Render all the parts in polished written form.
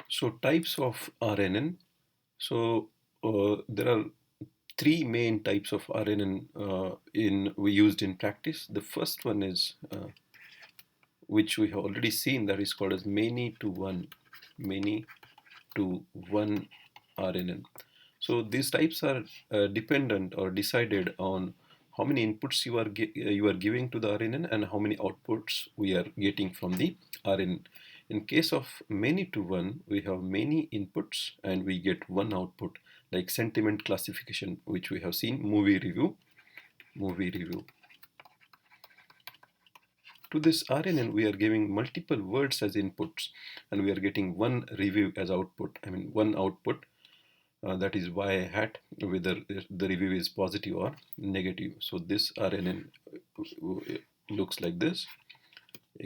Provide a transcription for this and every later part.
So types of RNN. So there are three main types of RNN in we used in practice. The first one is which we have already seen, that is called as many to one RNN. So these types are dependent or decided on how many inputs you are giving to the RNN and how many outputs we are getting from the RNN. In case of many to one, we have many inputs and we get one output, like sentiment classification, which we have seen, movie review. To this RNN, we are giving multiple words as inputs and we are getting one review as output. I mean, one output, that is y hat, whether the review is positive or negative. So this RNN looks like this.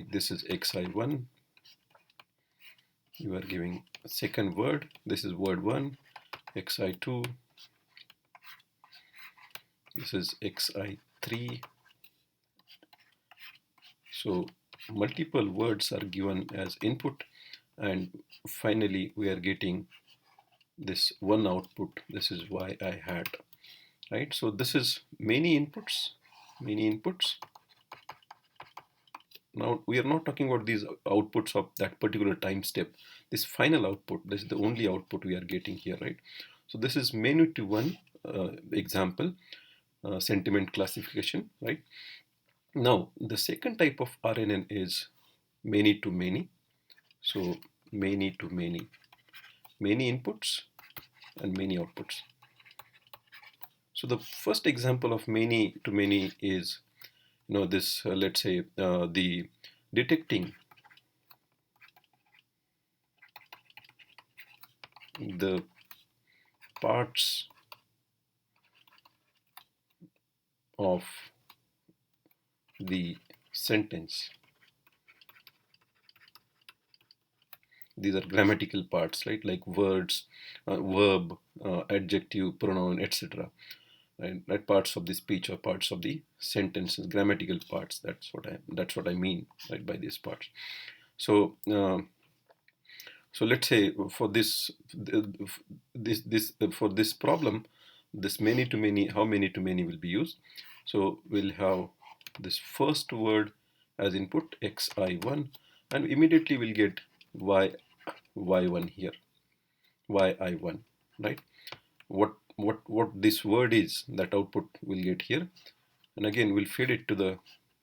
This is xi1. You are giving a second word. This is word 1. xi2. This is xi3. So multiple words are given as input, and finally we are getting this one output. This is yi hat, right? So this is many inputs. Now we are not talking about these outputs of that particular time step. This final output, this is the only output we are getting here, right? So this is many to one example, sentiment classification, right? Now the second type of RNN is many to many. So many to many inputs and many outputs. So the first example of many to many is, this, let's say, the detecting the parts of the sentence. These are grammatical parts, right? Like words, verb, adjective, pronoun, etc. Right? Right? Parts of the speech or parts of the sentences, grammatical parts. That's what I mean, right, by these parts. So so let's say for this problem, this many to many, how many to many will be used. So we'll have this first word as input xi1, and immediately we'll get y1 here, yi1, right? What this word is, that output we'll get here, and again we'll feed it to the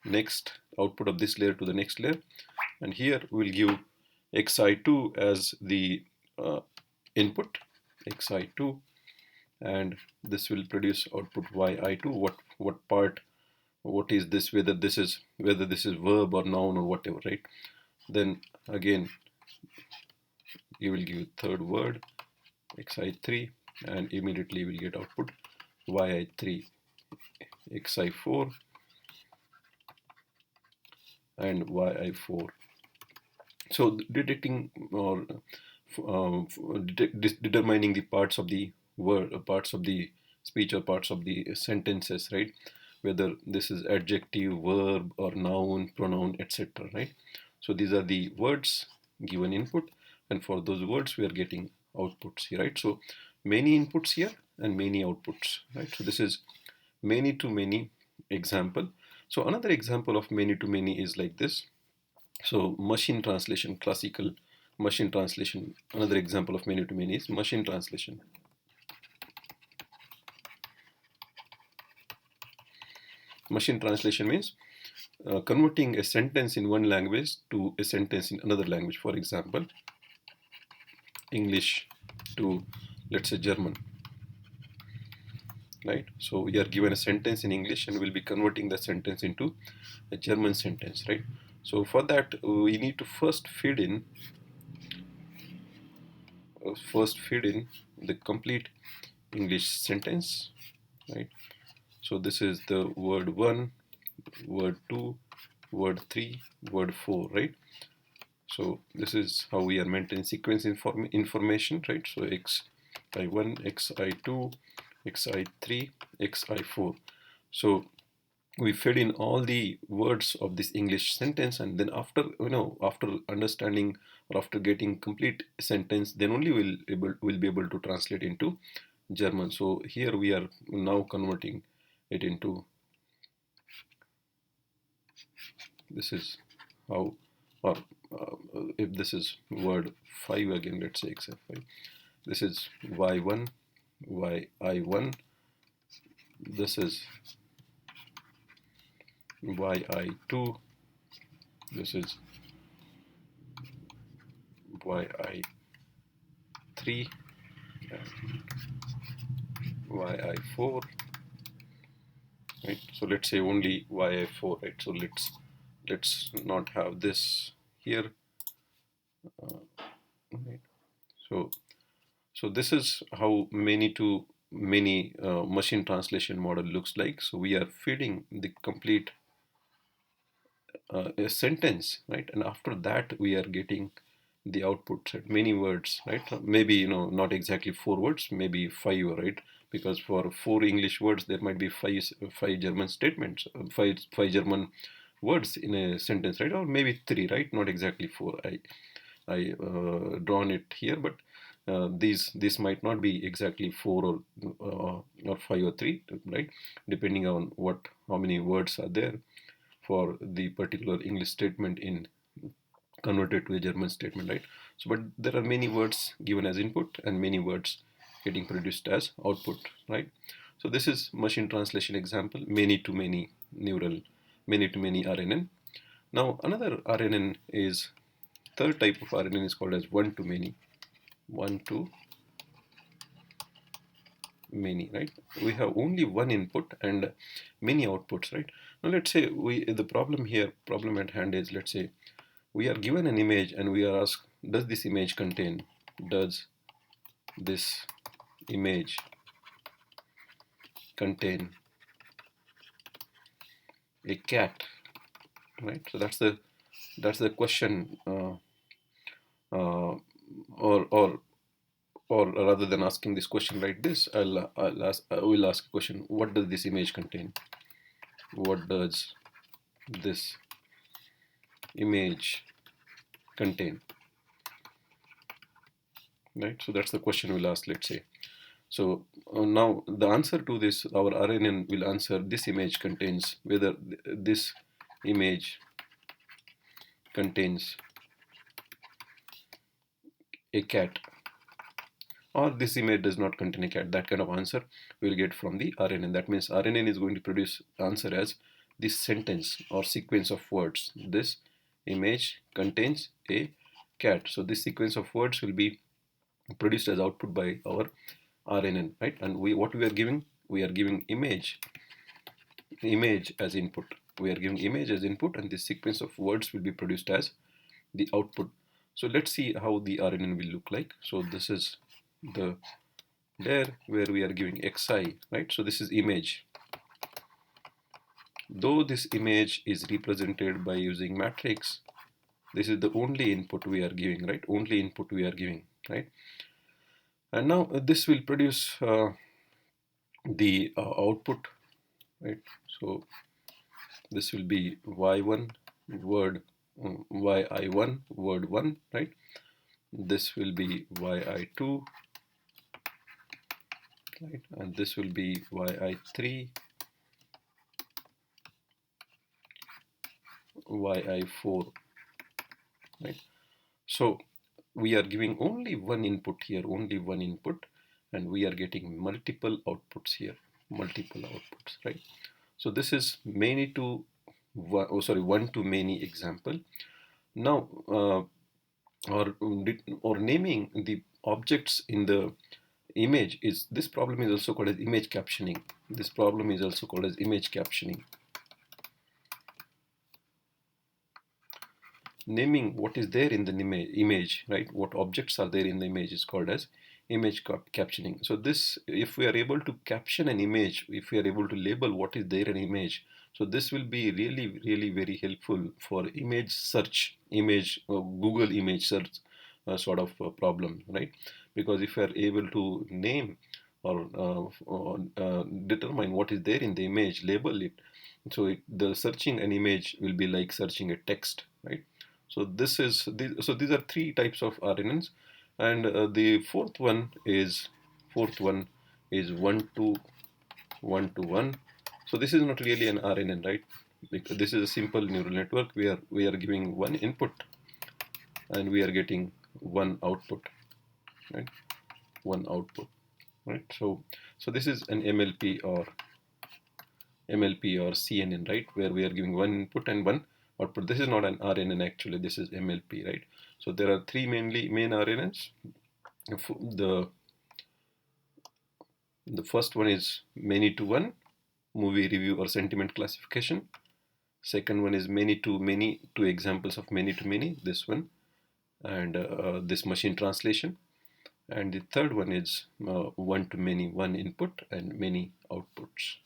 next output of this layer to the next layer, and here we'll give xi2 as the uh, input, xi2, and this will produce output yi2. What is this, whether this is verb or noun or whatever, right? Then again you will give third word xi3, and immediately we'll get output yi3, xi4, and yi4. So detecting or determining the parts of the word, parts of the speech or parts of the sentences, right? Whether this is adjective, verb, or noun, pronoun, etc., right? So these are the words given input, and for those words we are getting outputs here, right? So many inputs here and many outputs, right? So this is many to many example. So another example of many to many is like this. So machine translation, classical machine translation. Another example of many to many is machine translation. Machine translation means converting a sentence in one language to a sentence in another language. For example, English to, let's say, German, right? So we are given a sentence in English and we'll be converting that sentence into a German sentence, right? So for that we need to first feed in the complete English sentence, right? So this is the word 1, word 2, word 3, word 4, right? So this is how we are maintaining sequence information, right? So xi1, xi2, xi3, xi4. So we fed in all the words of this English sentence, and then after after understanding or after getting complete sentence, then only we'll be able to translate into German. So here we are now converting it into, this is how, or if this is word 5 again, let's say except 5, this is y1, yi1, this is yi2, this is yi3, yi4, right? So let's say only yi4, right? So let's not have this here, right? So this is how many to many machine translation model looks like. So we are feeding the complete a sentence, right? And after that we are getting the output set, many words, right? Maybe not exactly 4 words, maybe 5, right? Because for 4 English words there might be five German statements, five German words in a sentence, right? Or maybe 3, right? Not exactly 4. I drawn it here, but these might not be exactly 4 or 5 or 3, right? Depending on how many words are there for the particular English statement in converted to a German statement, right? So, but there are many words given as input and many words getting produced as output, right? So this is machine translation example, many to many neural, many to many RNN. Now another RNN is, third type of RNN is called as one to many, one to many, right? We have only one input and many outputs, right? Now let's say the problem at hand is, let's say we are given an image and we are asked, does this image contain, does this image contain a cat, right? So that's the question, uh, or or rather than asking this question like this, I will ask a question: what does this image contain? What does this image contain? Right. So that's the question we'll ask. Let's say. So now the answer to this, our RNN will answer this image contains, whether this image contains a cat or this image does not contain a cat. That kind of answer we'll get from the RNN. That means RNN is going to produce answer as this sentence or sequence of words. This image contains a cat. So this sequence of words will be produced as output by our RNN, right? And what we are giving? We are giving image as input. We are giving image as input, and this sequence of words will be produced as the output. So let's see how the RNN will look like. So this is the there where we are giving xi, right? So this is image. Though this image is represented by using matrix, this is the only input we are giving, right? Only input we are giving, right? And now this will produce the output, right? So this will be y1 word, yi1 word 1, right? This will be yi2, right? And this will be yi3, yi4, right? So we are giving only one input here, only one input, and we are getting multiple outputs here, multiple outputs, right? So this is many to one to many example. Now, or naming the objects in the image is, this problem is also called as image captioning. This problem is also called as image captioning. Naming what is there in the image, right? What objects are there in the image is called as image captioning. So this, if we are able to caption an image, if we are able to label what is there in image, so this will be really, really very helpful for image search, Google image search sort of problem, right? Because if we are able to name or determine what is there in the image, label it, So the searching an image will be like searching a text, right? So these are three types of RNNs, and the fourth one is one to one. So this is not really an RNN, right? Because this is a simple neural network. We are giving one input and we are getting one output, right? One output, right? So this is an MLP or CNN, right? Where we are giving one input and one output. This is not an RNN actually. This is MLP, right? So there are three main RNNs. The the first one is many to one, movie review or sentiment classification. Second one is many to many, two examples of many to many, this one, and this machine translation. And the third one is one to many, one input and many outputs.